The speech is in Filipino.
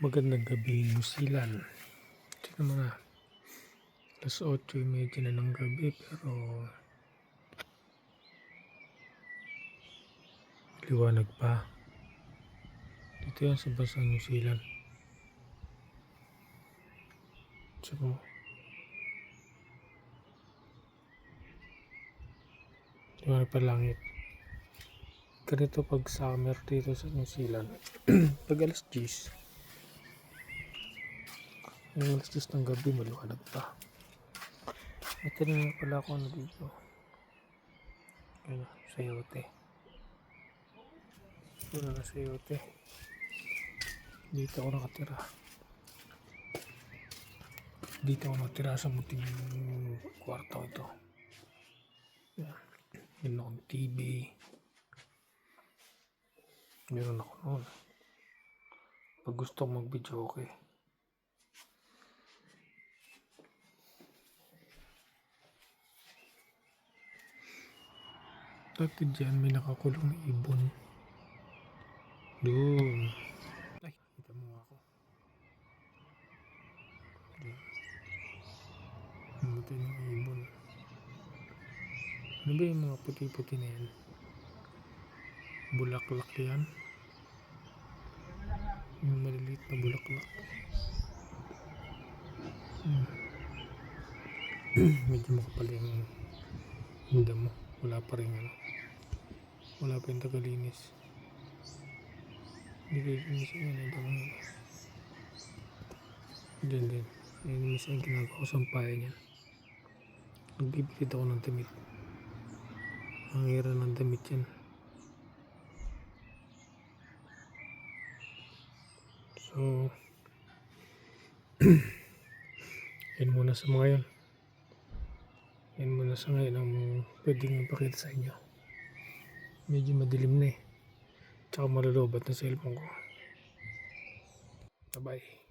Magandang gabi, New Zealand. Tignan mo na. Alas 8:30 na ng gabi pero liwanag pa. Dito yan sa bansang New Zealand. So, liwanag pa langit. Ganito pag summer dito sa New Zealand. Pag alas 10 ng gabi maliwanag pa. Ito na nga pala ako dito. Ano, sayote. Wala na sayote. Dito ako nakatira. Dito ako nakatira sa muting kwarto ito. Yan. Meron akong TV. Meron ako noon. Pag gusto kong mag-video, okay. Dati dyan may nakakulong na ibon. Doon. Ay, kita mo ako. Doon. Namatay ng ibon. Ano ba yung mga puti-puti na yan? Bulaklak yan. Yung maliliit na bulaklak. Medyo makapal yung damo. Wala pa rin ano. Wala pa yung tagalinis. Hindi kayo linisin yan yung damo nila. Diyan din. Yan yung isa yung ginagawa ko sa pampayan yan. Nagbibigit ako ng damit. Ang hira ng damit yan. So, yan muna sa mga yun. Yan muna sa ngayon ang pwedeng ipakita sa inyo. Medyo madilim na eh. Tsaka malulubat na cellphone ko. Bye bye.